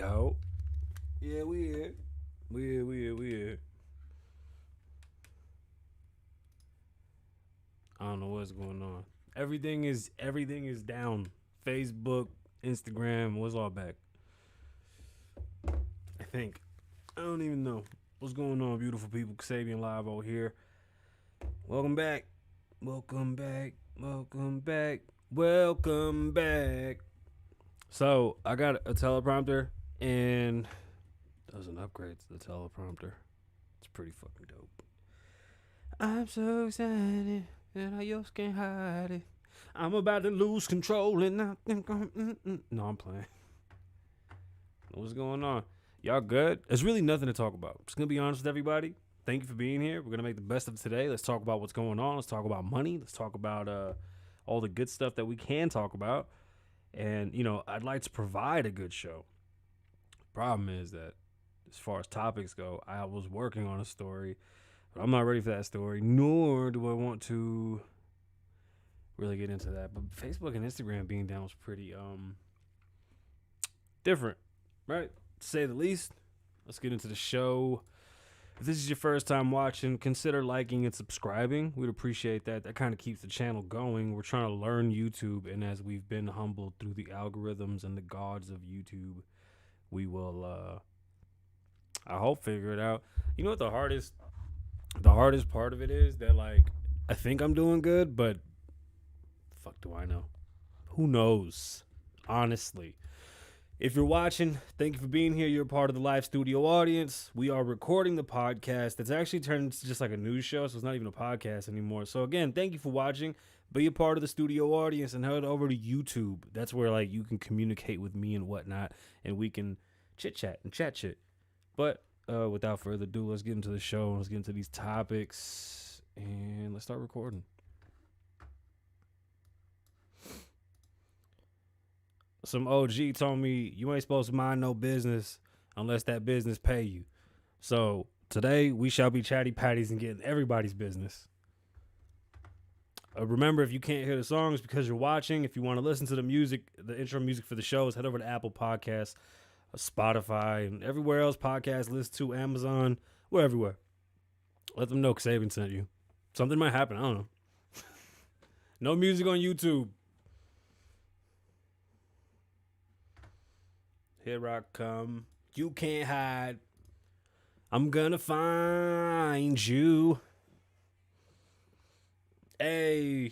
Yo. Yeah, we here. We here. I don't know what's going on. Everything is down. Facebook, Instagram, what's all back? I think. I don't even know. What's going on, beautiful people? Kasabian Lavoe here. Welcome back. Welcome back. Welcome back. Welcome back. So I got a teleprompter and that was an upgrade to the teleprompter. It's pretty fucking dope. I'm so excited and I just can't hide it. I'm about to lose control and I think No, I'm playing. What's going on? Y'all good? There's really nothing to talk about. I'm just gonna be honest with everybody. Thank you for being here. We're gonna make the best of today. Let's talk about what's going on. Let's talk about money. Let's talk about all the good stuff that we can talk about. And, I'd like to provide a good show. Problem is that as far as topics go, I was working on a story, but I'm not ready for that story, nor do I want to really get into that. But Facebook and Instagram being down was pretty different, right? To say the least. Let's get into the show. If this is your first time watching, consider liking and subscribing. We'd appreciate that. That kind of keeps the channel going. We're trying to learn YouTube, and as we've been humbled through the algorithms and the gods of YouTube, we will, I hope, figure it out. You know what the hardest part of it is? That, I think I'm doing good, but fuck do I know? Who knows? Honestly. If you're watching, thank you for being here. You're a part of the live studio audience. We are recording the podcast. It's actually turned into just like a news show, so it's not even a podcast anymore. So again, thank you for watching. Be a part of the studio audience and head over to YouTube. That's where you can communicate with me and whatnot, and we can chit-chat and chat shit. But without further ado, let's get into the show. Let's get into these topics, and let's start recording. Some OG told me you ain't supposed to mind no business unless that business pay you. So today we shall be chatty patties and getting everybody's business. Remember, if you can't hear the songs because you're watching, if you want to listen to the music, the intro music for the shows, head over to Apple Podcasts, Spotify, and everywhere else podcasts listen to, Amazon. We're everywhere. Let them know Kasabian sent you. Something might happen. I don't know. No music on YouTube. Here I come. You can't hide. I'm gonna find you. Hey.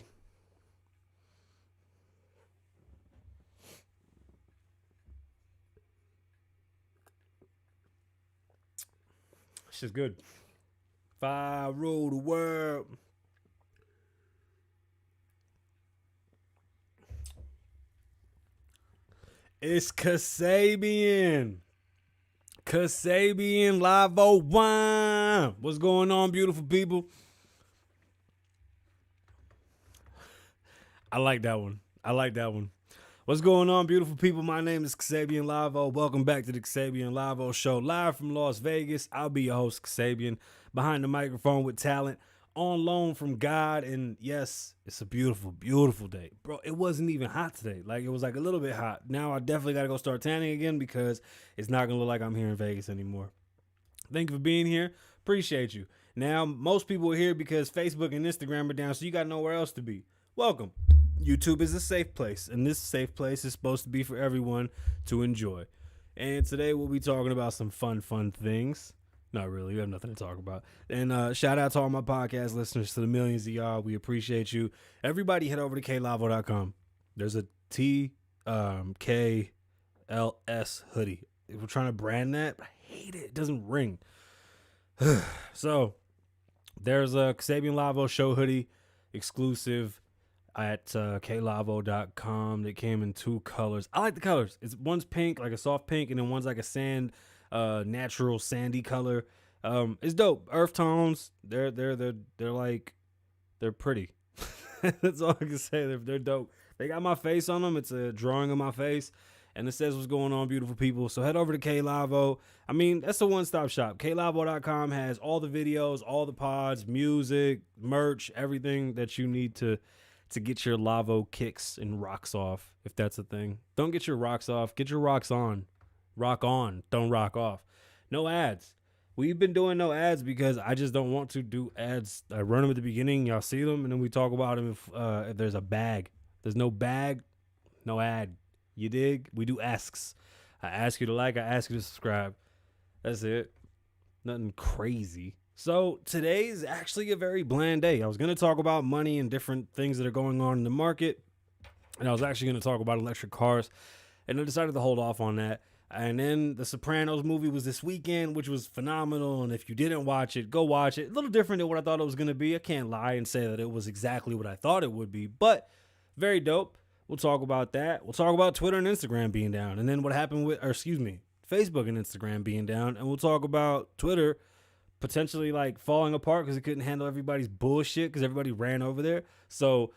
This is good. If I rule the world. It's Kasabian. Kasabian Lavoe wine. What's going on, beautiful people? I like that one. What's going on, beautiful people? My name is Kasabian Lavoe. Welcome back to the Kasabian Lavoe Show, live from Las Vegas. I'll be your host, Kasabian, behind the microphone with talent, on loan from God. And yes, it's a beautiful, beautiful day. Bro, it wasn't even hot today. It was a little bit hot. Now I definitely got to go start tanning again because it's not going to look like I'm here in Vegas anymore. Thank you for being here. Appreciate you. Now, most people are here because Facebook and Instagram are down, so you got nowhere else to be. Welcome. YouTube is a safe place, and this safe place is supposed to be for everyone to enjoy. And today we'll be talking about some fun things. Not really. We have nothing to talk about. And shout out to all my podcast listeners, to the millions of y'all. We appreciate you. Everybody head over to klavoe.com. There's a TKLS hoodie. We're trying to brand that, but I hate it. It doesn't ring. So there's a Kasabian Lavoe show hoodie exclusive at klavoe.com. They came in two colors. I like the colors. One's pink, like a soft pink, and then one's like a sand, natural sandy color. It's dope. Earth tones. They're pretty. That's all I can say. They're dope. They got my face on them. It's a drawing of my face, and it says what's going on, beautiful people. So head over to Klavoe. I mean, that's a one-stop shop. klavoe.com has all the videos, all the pods, music, merch, everything that you need to get your Lavoe kicks and rocks off, if that's a thing. Don't get your rocks off. Get your rocks on. Rock on, don't rock off. No ads. We've been doing no ads because I just don't want to do ads. I run them at the beginning, y'all see them, and then we talk about them if there's a bag. There's no bag, no ad. You dig? We do asks. I ask you to like, I ask you to subscribe. That's it. Nothing crazy. So today is actually a very bland day. I was going to talk about money and different things that are going on in the market, and I was actually going to talk about electric cars, and I decided to hold off on that. And then the Sopranos movie was this weekend, which was phenomenal. And if you didn't watch it, go watch it. A little different than what I thought it was going to be. I can't lie and say that it was exactly what I thought it would be, but very dope. We'll talk about that. We'll talk about Twitter and Instagram being down. And then what happened with, Facebook and Instagram being down. And we'll talk about Twitter potentially like falling apart because it couldn't handle everybody's bullshit because everybody ran over there. So,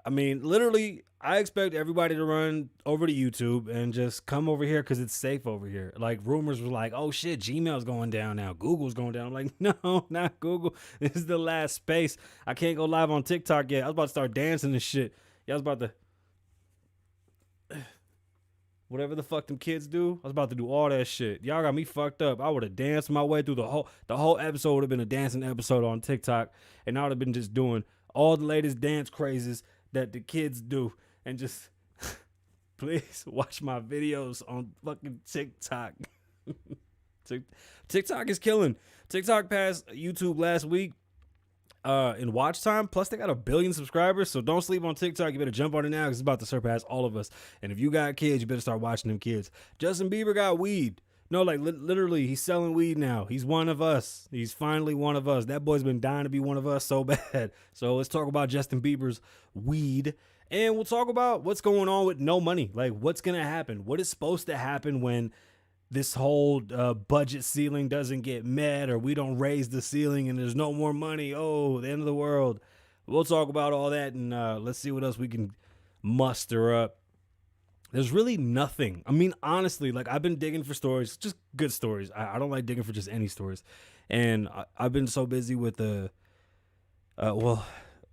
I mean, literally, I expect everybody to run over to YouTube and just come over here because it's safe over here. Like, rumors were like, oh shit, Gmail's going down now. Google's going down. I'm like, no, not Google. This is the last space. I can't go live on TikTok yet. I was about to start dancing and shit. Yeah, I was about to... Whatever the fuck them kids do, I was about to do all that shit. Y'all got me fucked up. I would have danced my way through the whole episode would have been a dancing episode on TikTok, and I would have been just doing all the latest dance crazes that the kids do, and just please watch my videos on fucking TikTok. TikTok is killing. TikTok passed YouTube last week in watch time. Plus, they got 1 billion subscribers, so don't sleep on TikTok. You better jump on it now because it's about to surpass all of us. And if you got kids, you better start watching them kids. Justin Bieber got weed. No, like literally, he's selling weed now. He's one of us. He's finally one of us. That boy's been dying to be one of us so bad. So let's talk about Justin Bieber's weed. And we'll talk about what's going on with no money. Like, what's going to happen? What is supposed to happen when this whole budget ceiling doesn't get met, or we don't raise the ceiling and there's no more money? Oh, the end of the world. We'll talk about all that, and let's see what else we can muster up. There's really nothing. I mean, honestly, like, I've been digging for stories, just good stories. I don't like digging for just any stories. And I've been so busy with well,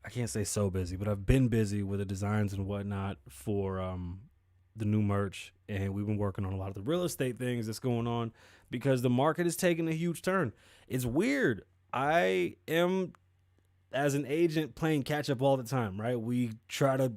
I can't say so busy, but I've been busy with the designs and whatnot for the new merch. And we've been working on a lot of the real estate things that's going on because the market is taking a huge turn. It's weird. I am, as an agent, playing catch up all the time, right? We try to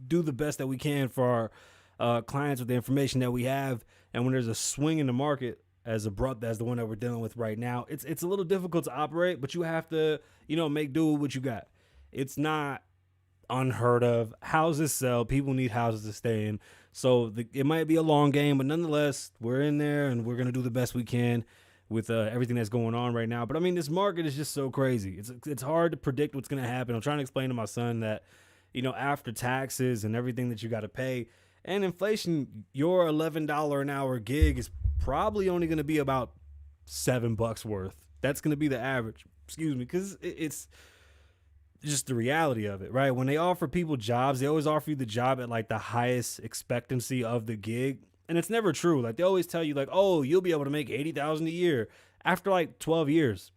do the best that we can for our clients with the information that we have, and when there's a swing in the market as abrupt as the one that we're dealing with right now, it's a little difficult to operate, but you have to, make do with what you got. It's not unheard of. Houses sell. People need houses to stay in. So it might be a long game, but nonetheless, we're in there and we're going to do the best we can with everything that's going on right now. But I mean, this market is just so crazy. It's hard to predict what's going to happen. I'm trying to explain to my son that, after taxes and everything that you got to pay and inflation, your $11 an hour gig is probably only going to be about $7 worth. That's going to be the average, because it's just the reality of it, right? When they offer people jobs, they always offer you the job at like the highest expectancy of the gig. And it's never true. Like, they always tell you like, oh, you'll be able to make $80,000 a year after like 12 years.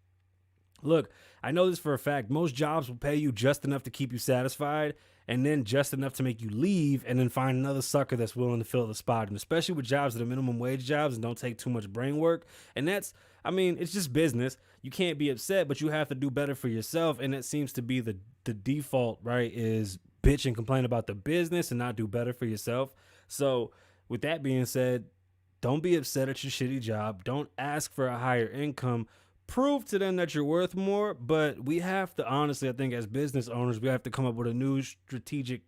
Look, I know this for a fact. Most jobs will pay you just enough to keep you satisfied, and then just enough to make you leave and then find another sucker that's willing to fill the spot. And especially with jobs that are minimum wage jobs and don't take too much brain work. And it's just business. You can't be upset, but you have to do better for yourself. And it seems to be the default, right, is bitch and complain about the business and not do better for yourself. So with that being said, don't be upset at your shitty job. Don't ask for a higher income. Prove to them that you're worth more, but we have to, honestly, I think as business owners, we have to come up with a new strategic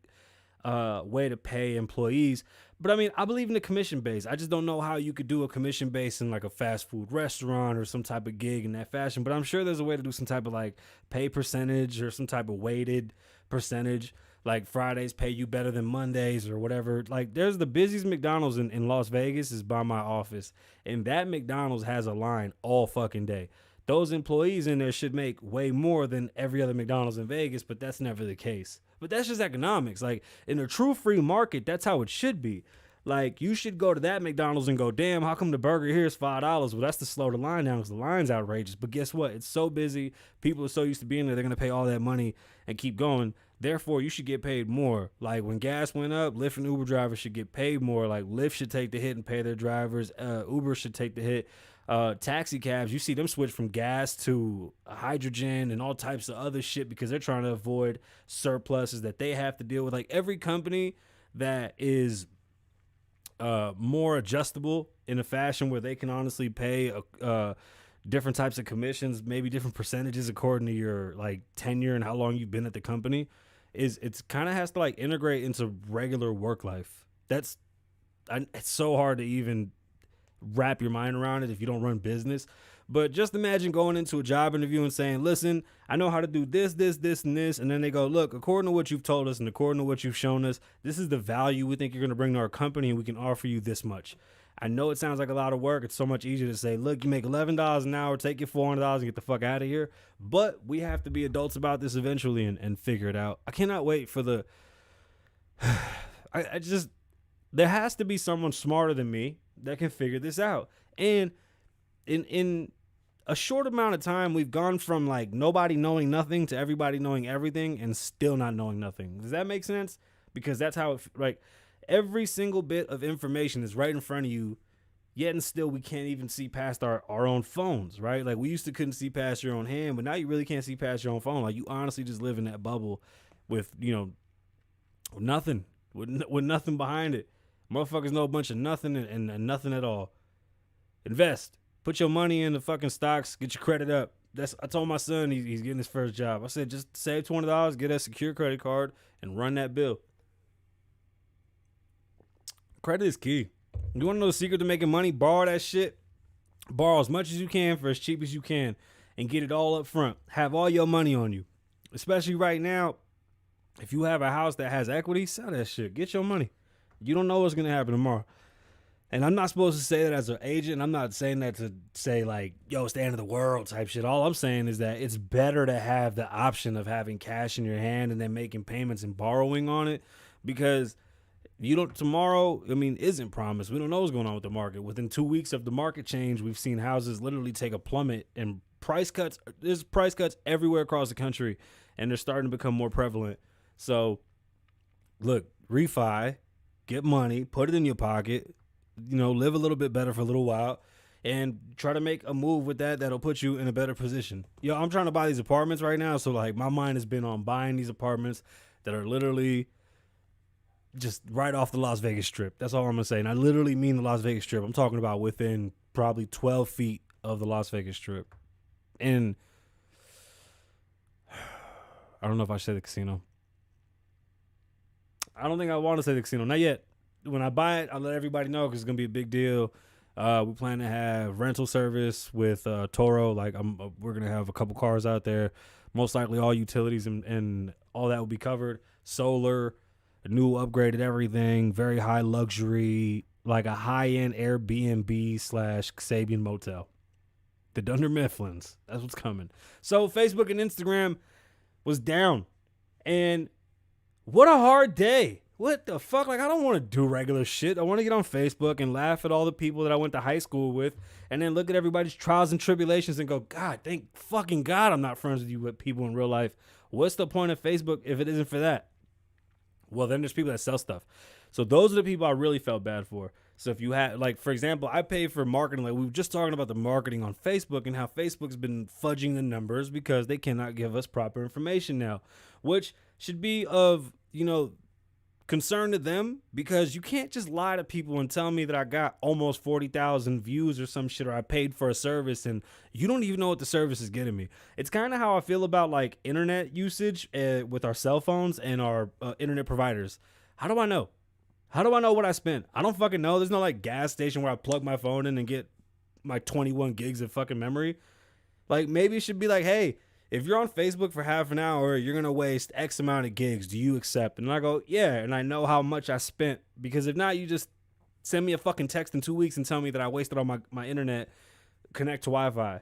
way to pay employees. But I mean, I believe in the commission base. I just don't know how you could do a commission base in like a fast food restaurant or some type of gig in that fashion. But I'm sure there's a way to do some type of like pay percentage or some type of weighted percentage. Like Fridays pay you better than Mondays or whatever. Like, there's the busiest McDonald's in Las Vegas is by my office. And that McDonald's has a line all fucking day. Those employees in there should make way more than every other McDonald's in Vegas, but that's never the case. But that's just economics. Like, in a true free market, that's how it should be. Like, you should go to that McDonald's and go, damn, how come the burger here is $5? Well, that's to slow the line down because the line's outrageous. But guess what? It's so busy. People are so used to being there, they're going to pay all that money and keep going. Therefore, you should get paid more. Like, when gas went up, Lyft and Uber drivers should get paid more. Like, Lyft should take the hit and pay their drivers. Uber should take the hit. Taxi cabs, you see them switch from gas to hydrogen and all types of other shit because they're trying to avoid surpluses that they have to deal with. Like, every company that is more adjustable in a fashion where they can honestly pay different types of commissions, maybe different percentages according to your like tenure and how long you've been at the company, it's kind of has to like integrate into regular work life. It's so hard to even wrap your mind around it if you don't run business. But just imagine going into a job interview and saying, listen, I know how to do this, this, this, and this. And then they go, look, according to what you've told us and according to what you've shown us, this is the value we think you're going to bring to our company, and we can offer you this much. I know it sounds like a lot of work. It's so much easier to say, look, you make $11 an hour, take your $400 and get the fuck out of here. But we have to be adults about this eventually and figure it out. I cannot wait for the... there has to be someone smarter than me that can figure this out. And in a short amount of time, we've gone from like nobody knowing nothing to everybody knowing everything and still not knowing nothing. Does that make sense? Because that's how like every single bit of information is right in front of you, yet and still we can't even see past our own phones, right? Like, we used to couldn't see past your own hand, but now you really can't see past your own phone. Like, you honestly just live in that bubble with, nothing, with nothing behind it. Motherfuckers know a bunch of nothing and nothing at all. Invest. Put your money in the fucking stocks. Get your credit up. I told my son he's getting his first job. I said, just save $20, get a secure credit card, and run that bill. Credit is key. You want to know the secret to making money? Borrow that shit. Borrow as much as you can for as cheap as you can and get it all up front. Have all your money on you. Especially right now, if you have a house that has equity, sell that shit. Get your money. You don't know what's going to happen tomorrow. And I'm not supposed to say that as an agent. I'm not saying that to say like, yo, it's the end of the world type shit. All I'm saying is that it's better to have the option of having cash in your hand and then making payments and borrowing on it, because tomorrow isn't promised. We don't know what's going on with the market. Within 2 weeks of the market change, we've seen houses literally take a plummet and price cuts. There's price cuts everywhere across the country, and they're starting to become more prevalent. So look, refi, get money, put it in your pocket, live a little bit better for a little while, and try to make a move with that'll put you in a better position. I'm trying to buy these apartments right now, so like my mind has been on buying these apartments that are literally just right off the Las Vegas Strip. That's all I'm gonna say. And I literally mean the Las Vegas Strip. I'm talking about within probably 12 feet of the Las Vegas Strip. And I don't know if I should say the casino. I don't think I want to say the casino. Not yet. When I buy it, I'll let everybody know because it's going to be a big deal. We plan to have rental service with Toro. Like, we're going to have a couple cars out there. Most likely all utilities and all that will be covered. Solar, new upgraded everything, very high luxury, like a high-end Airbnb / Kasabian motel. The Dunder Mifflins. That's what's coming. So Facebook and Instagram was down. And what a hard day. What the fuck? Like, I don't want to do regular shit. I want to get on Facebook and laugh at all the people that I went to high school with and then look at everybody's trials and tribulations and go, God, thank fucking God I'm not friends with you with people in real life. What's the point of Facebook if it isn't for that? Well, then there's people that sell stuff. So those are the people I really felt bad for. So if you had, like, for example, I pay for marketing. Like, we were just talking about the marketing on Facebook and how Facebook's been fudging the numbers because they cannot give us proper information now, which should be of, concern to them, because you can't just lie to people and tell me that I got almost 40,000 views or some shit, or I paid for a service and you don't even know what the service is getting me. It's kind of how I feel about like internet usage with our cell phones and our internet providers. How do I know? How do I know what I spent? I don't fucking know. There's no like gas station where I plug my phone in and get my 21 gigs of fucking memory. Like, maybe it should be like, hey, if you're on Facebook for half an hour, you're going to waste X amount of gigs. Do you accept? And I go, yeah. And I know how much I spent, because if not, you just send me a fucking text in 2 weeks and tell me that I wasted all my internet, connect to Wi-Fi.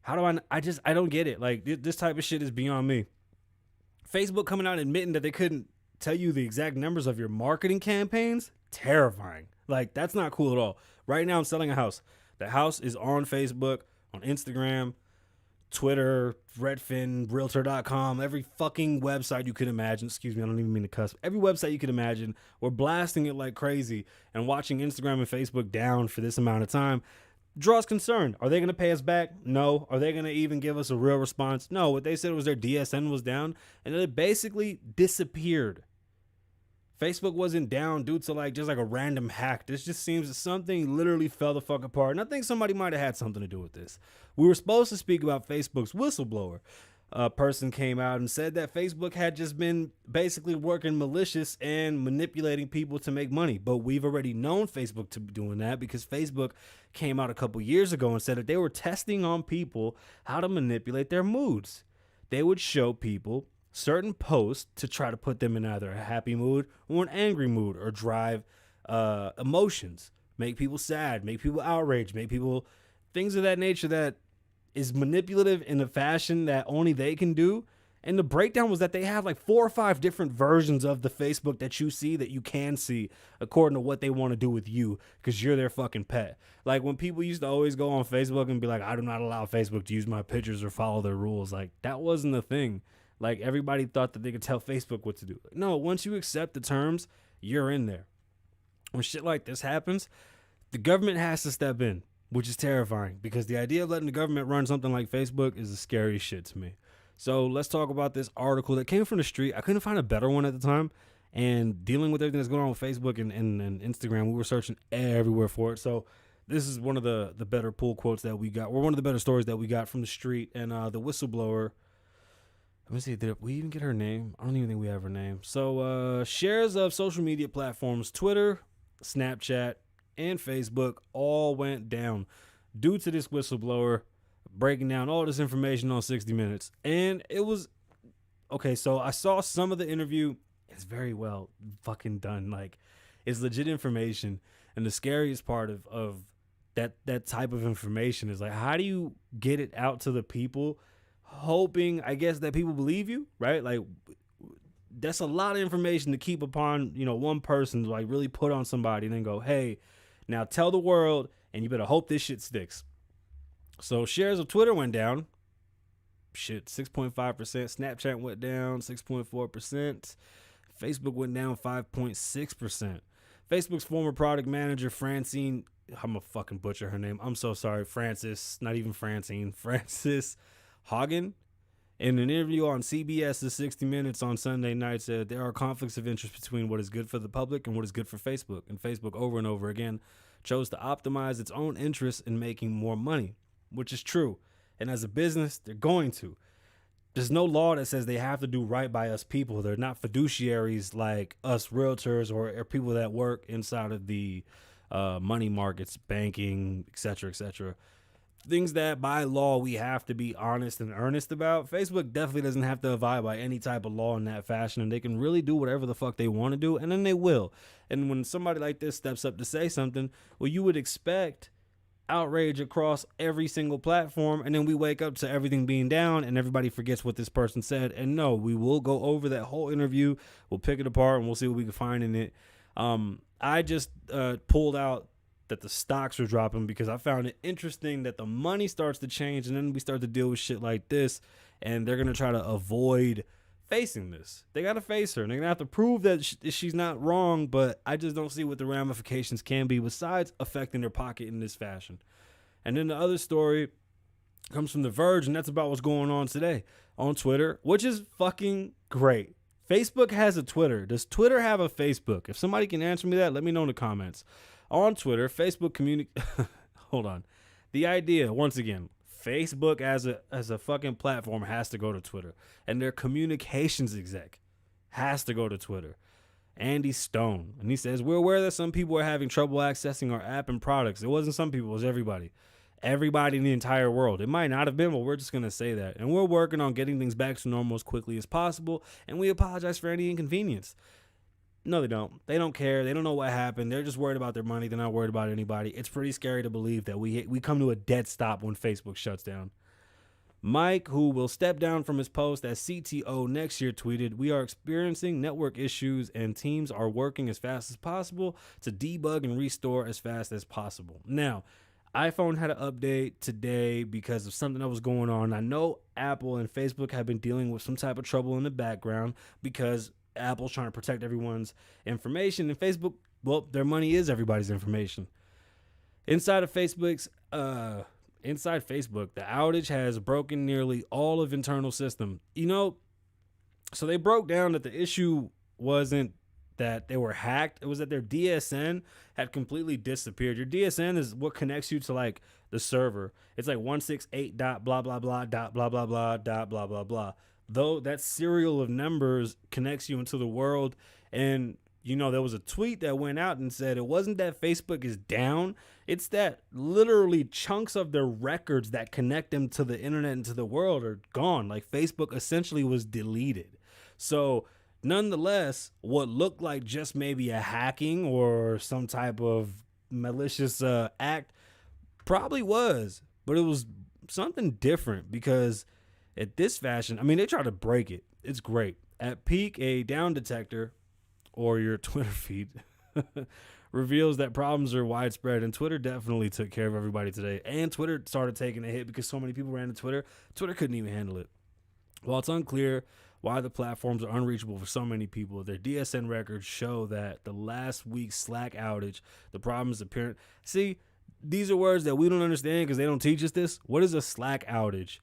How do I don't get it. Like, this type of shit is beyond me. Facebook coming out and admitting that they couldn't tell you the exact numbers of your marketing campaigns. terrifying. Like, that's not cool at all. Right now, I'm selling a house. The house is on Facebook, on Instagram, Twitter, Redfin, Realtor.com, every fucking website you could imagine. Excuse me, I don't even mean to cuss. Every website you could imagine. We're blasting it like crazy, and watching Instagram and Facebook down for this amount of time draws concern. Are they going to pay us back? No. Are they going to even give us a real response? No. What they said was their DSN was down, and it basically disappeared. Facebook wasn't down due to just a random hack. This just seems that something literally fell the fuck apart. And I think somebody might have had something to do with this. We were supposed to speak about Facebook's whistleblower. A person came out and said that Facebook had just been basically working malicious and manipulating people to make money. But we've already known Facebook to be doing that because Facebook came out a couple years ago and said that they were testing on people how to manipulate their moods. They would show people certain posts to try to put them in either a happy mood or an angry mood, or drive emotions, make people sad, make people outraged, make people things of that nature that is manipulative in a fashion that only they can do. And the breakdown was that they have 4 or 5 different versions of the Facebook that you see, that you can see according to what they want to do with you, because you're their fucking pet. Like, when people used to always go on Facebook and be like, I do not allow Facebook to use my pictures or follow their rules. That wasn't a thing. Everybody thought that they could tell Facebook what to do. No, once you accept the terms, you're in there. When shit like this happens, the government has to step in, which is terrifying, because the idea of letting the government run something like Facebook is the scariest shit to me. So let's talk about this article that came from the street. I couldn't find a better one at the time. And dealing with everything that's going on with Facebook and Instagram, we were searching everywhere for it. So this is one of the better pull quotes that we got, or one of the better stories that we got from the street. And the whistleblower, let me see, did we even get her name? I don't even think we have her name. So shares of social media platforms, Twitter, Snapchat, and Facebook all went down due to this whistleblower breaking down all this information on 60 Minutes. And it was, okay, so I saw some of the interview. It's very well fucking done. It's legit information. And the scariest part of that type of information is how do you get it out to the people, hoping, I guess, that people believe you, right? That's a lot of information to keep upon, one person to really put on somebody and then go, hey, now tell the world, and you better hope this shit sticks. So shares of Twitter went down. 6.5%. Snapchat went down 6.4%. Facebook went down 5.6%. Facebook's former product manager, Francine, I'm a fucking butcher her name. I'm so sorry. Francis Hagen, in an interview on CBS's 60 Minutes on Sunday night, said there are conflicts of interest between what is good for the public and what is good for Facebook. And Facebook over and over again chose to optimize its own interests in making more money, which is true. And as a business, they're going to. There's no law that says they have to do right by us people. They're not fiduciaries like us realtors or people that work inside of the money markets, banking, et cetera, things that by law we have to be honest and earnest about. Facebook definitely doesn't have to abide by any type of law in that fashion, and they can really do whatever the fuck they want to do, and then they will. And when somebody like this steps up to say something, well, you would expect outrage across every single platform, and then we wake up to everything being down and everybody forgets what this person said. And no, we will go over that whole interview, we'll pick it apart, and we'll see what we can find in it. I just pulled out that the stocks are dropping because I found it interesting that the money starts to change, and then we start to deal with shit like this, and they're going to try to avoid facing this. They got to face her, and they're going to have to prove that she's not wrong, but I just don't see what the ramifications can be besides affecting their pocket in this fashion. And then the other story comes from The Verge, and that's about what's going on today on Twitter, which is fucking great. Facebook has a Twitter. Does Twitter have a Facebook? If somebody can answer me that, let me know in the comments. On Twitter, Facebook hold on. The idea, once again, Facebook as a fucking platform has to go to Twitter. And their communications exec has to go to Twitter. Andy Stone. And he says, we're aware that some people are having trouble accessing our app and products. It wasn't some people, it was everybody. Everybody in the entire world. It might not have been, but we're just going to say that. And we're working on getting things back to normal as quickly as possible. And we apologize for any inconvenience. No, they don't. They don't care. They don't know what happened. They're just worried about their money. They're not worried about anybody. It's pretty scary to believe that we come to a dead stop when Facebook shuts down. Mike, who will step down from his post as CTO next year, tweeted, "We are experiencing network issues and teams are working as fast as possible to debug and restore as fast as possible." Now, iPhone had an update today because of something that was going on. I know Apple and Facebook have been dealing with some type of trouble in the background because Apple's trying to protect everyone's information, and Facebook, well, their money is everybody's information. Inside Facebook, the outage has broken nearly all of internal system. So they broke down that the issue wasn't that they were hacked. It was that their DSN had completely disappeared. Your DSN is what connects you to like the server. It's like 168 dot blah blah blah dot blah blah blah dot blah blah blah. Though that serial of numbers connects you into the world. And there was a tweet that went out and said it wasn't that Facebook is down. It's that literally chunks of their records that connect them to the internet and to the world are gone. Like Facebook essentially was deleted. So nonetheless, what looked like just maybe a hacking or some type of malicious act probably was, but it was something different because at this fashion, they tried to break it. It's great. At peak, a down detector or your Twitter feed reveals that problems are widespread, and Twitter definitely took care of everybody today. And Twitter started taking a hit because so many people ran to Twitter. Twitter couldn't even handle it. While it's unclear why the platforms are unreachable for so many people, their DSN records show that the last week's Slack outage, the problem is apparent. See, these are words that we don't understand because they don't teach us this. What is a Slack outage?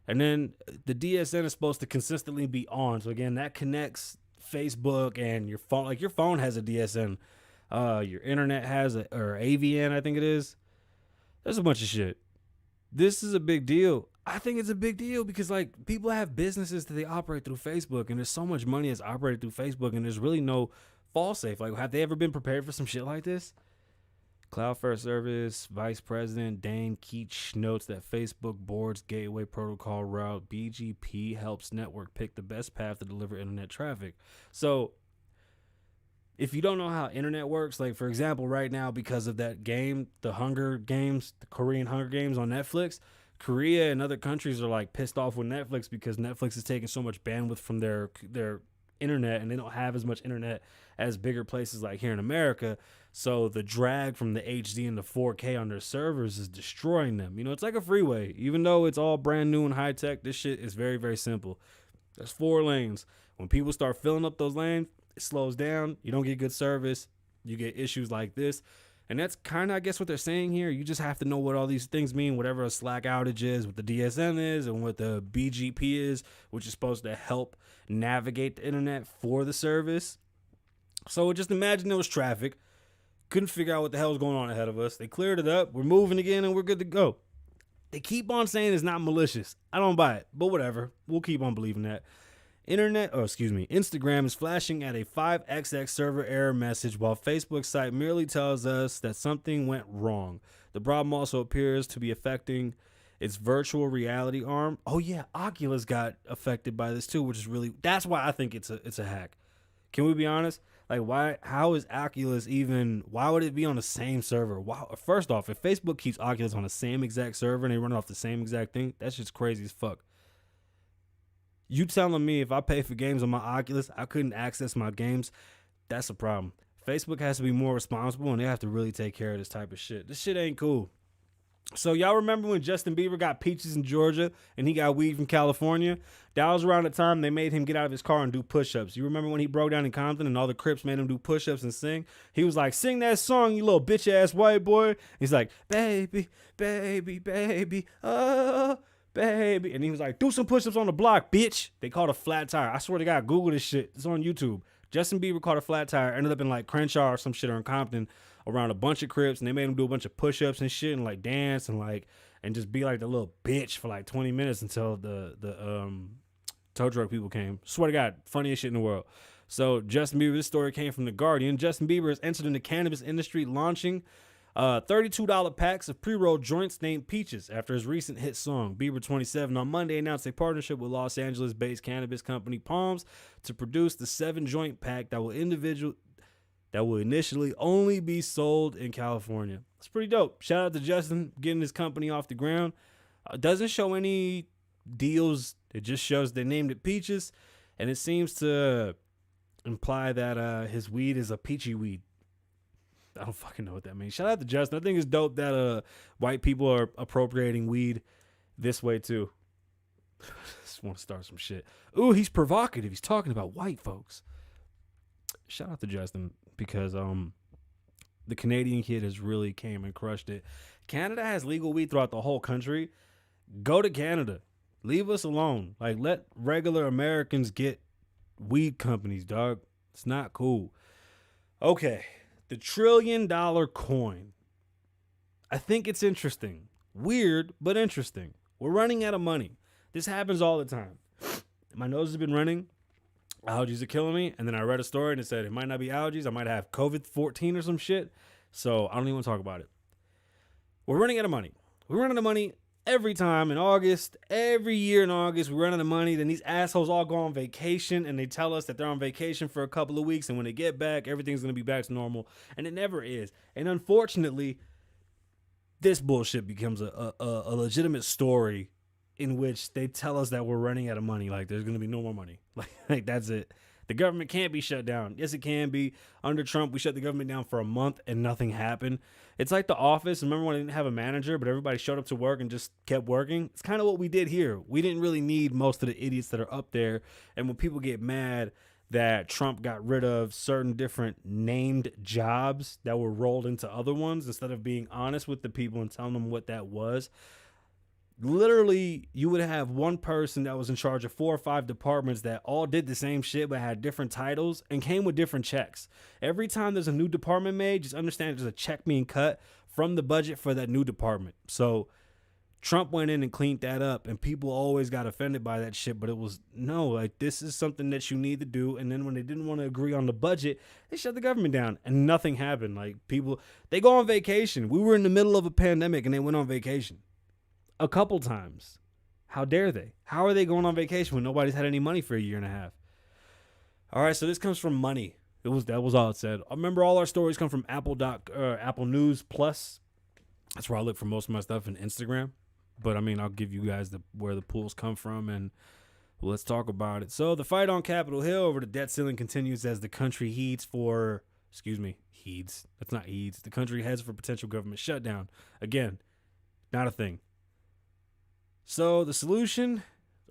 And then the DSN is supposed to consistently be on. So again, that connects Facebook and your phone. Like your phone has a DSN. Your internet has or AVN, I think it is. There's a bunch of shit. This is a big deal. I think it's a big deal because like people have businesses that they operate through Facebook, and there's so much money that's operated through Facebook, and there's really no fall safe. Like, have they ever been prepared for some shit like this? Cloud First Service Vice President Dan Keach notes that Facebook board's gateway protocol route BGP helps network pick the best path to deliver internet traffic. So if you don't know how internet works, like for example, right now, because of that game, the Hunger Games, the Korean Hunger Games on Netflix, Korea and other countries are like pissed off with Netflix because Netflix is taking so much bandwidth from their internet, and they don't have as much internet as bigger places like here in America. So the drag from the HD and the 4K on their servers is destroying them. It's like a freeway. Even though it's all brand new and high tech, this shit is very, very simple. There's 4 lanes. When people start filling up those lanes, it slows down. You don't get good service. You get issues like this. And that's kind of, I guess, what they're saying here. You just have to know what all these things mean, whatever a Slack outage is, what the DSN is, and what the BGP is, which is supposed to help navigate the internet for the service. So just imagine there was traffic. Couldn't figure out what the hell was going on ahead of us. They cleared it up. We're moving again, and we're good to go. They keep on saying it's not malicious. I don't buy it, but whatever. We'll keep on believing that. Instagram is flashing at a 5xx server error message while Facebook's site merely tells us that something went wrong. The problem also appears to be affecting its virtual reality arm. Oh yeah, Oculus got affected by this too, which is that's why I think it's a hack. Can we be honest? Like how is Oculus why would it be on the same server? Wow. First off, if Facebook keeps Oculus on the same exact server and they run off the same exact thing, that's just crazy as fuck. You telling me if I pay for games on my Oculus, I couldn't access my games? That's a problem. Facebook has to be more responsible, and they have to really take care of this type of shit. This shit ain't cool. So y'all remember when Justin Bieber got peaches in Georgia and he got weed from California? That was around the time they made him get out of his car and do push-ups. You remember when he broke down in Compton and all the Crips made him do push-ups and sing? He was like, sing that song, you little bitch-ass white boy. He's like, baby, baby, baby, oh, baby. And he was like, do some push-ups on the block, bitch. They called a flat tire. I swear to God, Google this shit. It's on YouTube. Justin Bieber caught a flat tire, ended up in like Crenshaw or some shit or in Compton around a bunch of Crips, and they made him do a bunch of push-ups and shit and like dance and just be like the little bitch for like 20 minutes until the tow truck people came. Swear to God, funniest shit in the world. So Justin Bieber, this story came from The Guardian. Justin Bieber has entered in the cannabis industry, launching $32 packs of pre-rolled joints named Peaches after his recent hit song. Bieber, 27, on Monday announced a partnership with Los Angeles-based cannabis company Palms to produce the 7-joint pack that will initially only be sold in California. It's pretty dope. Shout out to Justin getting his company off the ground. Doesn't show any deals. It just shows they named it peaches, and it seems to imply that his weed is a peachy weed. I don't fucking know what that means. Shout out to Justin. I think it's dope that white people are appropriating weed this way too. Just want to start some shit. Ooh, he's provocative. He's talking about white folks. Shout out to Justin because the Canadian kid has really came and crushed it. Canada has legal weed throughout the whole country. Go to Canada. Leave us alone. Like, let regular Americans get weed companies, dog. It's not cool. Okay. The $1 trillion coin. I think it's interesting. Weird, but interesting. We're running out of money. This happens all the time. My nose has been running. Allergies are killing me. And then I read a story and it said it might not be allergies. I might have COVID-14 or some shit. So I don't even want to talk about it. We're running out of money. We're running out of money every time in August. Every year in August, we run out of money. Then these assholes all go on vacation and they tell us that they're on vacation for a couple of weeks. And when they get back, everything's going to be back to normal. And it never is. And unfortunately, this bullshit becomes a legitimate story in which they tell us that we're running out of money. Like, there's going to be no more money. Like that's it. The government can't be shut down. Yes, it can be. Under Trump, we shut the government down for a month and nothing happened. It's like The Office. Remember when they didn't have a manager, but everybody showed up to work and just kept working? It's kind of what we did here. We didn't really need most of the idiots that are up there. And when people get mad that Trump got rid of certain different named jobs that were rolled into other ones, instead of being honest with the people and telling them what that was, literally, you would have one person that was in charge of 4 or 5 departments that all did the same shit but had different titles and came with different checks. Every time there's a new department made, just understand there's a check being cut from the budget for that new department. So Trump went in and cleaned that up, and people always got offended by that shit, but it was, no, like, this is something that you need to do. And then when they didn't want to agree on the budget, they shut the government down and nothing happened. Like, people, they go on vacation. We were in the middle of a pandemic and they went on vacation a couple times. How dare they? How are they going on vacation when nobody's had any money for a year and a half? All right, so this comes from Money. That was all it said. I remember all our stories come from Apple News Plus. That's where I look for most of my stuff, in Instagram. But I mean, I'll give you guys where the pools come from, and let's talk about it. So the fight on Capitol Hill over the debt ceiling continues as the country heeds. That's not heeds. The country heads for potential government shutdown. Again, not a thing. So the solution,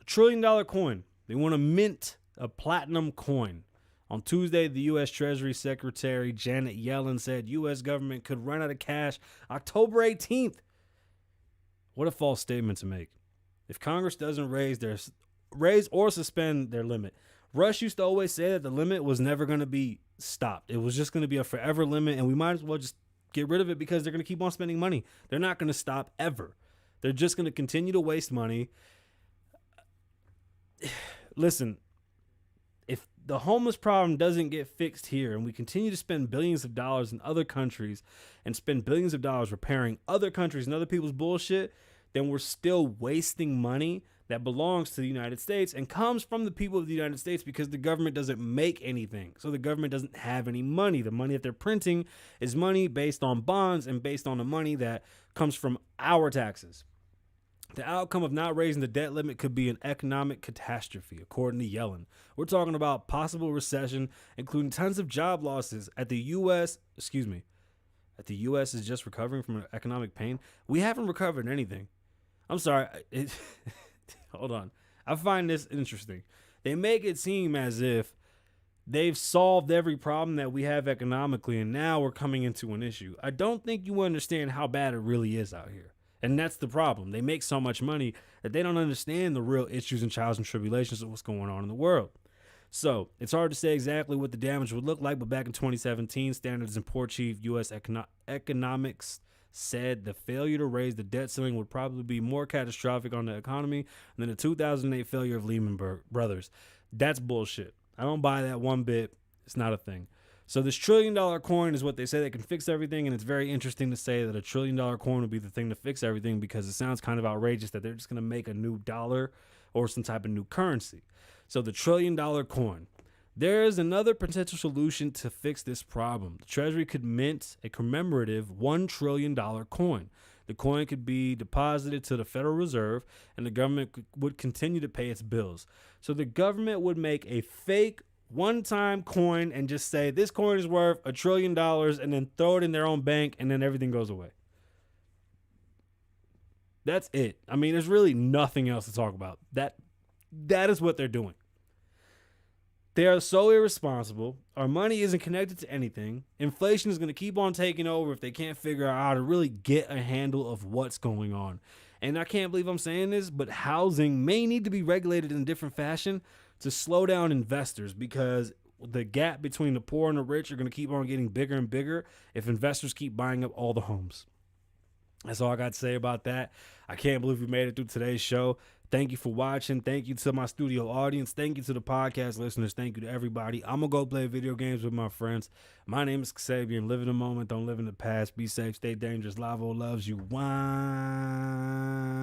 $1 trillion coin. They want to mint a platinum coin. On Tuesday, the U.S. Treasury Secretary Janet Yellen said U.S. government could run out of cash October 18th. What a false statement to make. If Congress doesn't raise or suspend their limit. Rush used to always say that the limit was never going to be stopped. It was just going to be a forever limit, and we might as well just get rid of it because they're going to keep on spending money. They're not going to stop ever. They're just going to continue to waste money. Listen, if the homeless problem doesn't get fixed here and we continue to spend billions of dollars in other countries and spend billions of dollars repairing other countries and other people's bullshit, then we're still wasting money that belongs to the United States and comes from the people of the United States because the government doesn't make anything. So the government doesn't have any money. The money that they're printing is money based on bonds and based on the money that comes from our taxes. The outcome of not raising the debt limit could be an economic catastrophe, according to Yellen. We're talking about possible recession, including tons of job losses at the U.S. is just recovering from economic pain. We haven't recovered anything. I'm sorry. Hold on. I find this interesting. They make it seem as if they've solved every problem that we have economically, and now we're coming into an issue. I don't think you understand how bad it really is out here. And that's the problem. They make so much money that they don't understand the real issues and trials and tribulations of what's going on in the world. So it's hard to say exactly what the damage would look like, but back in 2017, Standards and Poor chief U.S. Economics said the failure to raise the debt ceiling would probably be more catastrophic on the economy than the 2008 failure of Lehman Brothers. That's bullshit. I don't buy that one bit. It's not a thing. So this $1 trillion coin is what they say they can fix everything, and it's very interesting to say that $1 trillion coin would be the thing to fix everything because it sounds kind of outrageous that they're just going to make a new dollar or some type of new currency. So the $1 trillion coin. There is another potential solution to fix this problem. The Treasury could mint a commemorative $1 trillion coin. The coin could be deposited to the Federal Reserve, and the government would continue to pay its bills. So the government would make a fake one-time coin and just say this coin is worth $1 trillion, and then throw it in their own bank, and then everything goes away. That's it. I mean, there's really nothing else to talk about. That is what they're doing. They are so irresponsible. Our money isn't connected to anything. Inflation is going to keep on taking over if they can't figure out how to really get a handle of what's going on. And I can't believe I'm saying this, but housing may need to be regulated in a different fashion to slow down investors, because the gap between the poor and the rich are going to keep on getting bigger and bigger if investors keep buying up all the homes. That's all I got to say about that. I can't believe we made it through today's show. Thank you for watching. Thank you to my studio audience. Thank you to the podcast listeners. Thank you to everybody. I'm going to go play video games with my friends. My name is Kasabian. Live in the moment. Don't live in the past. Be safe. Stay dangerous. Lavoe loves you. Wine.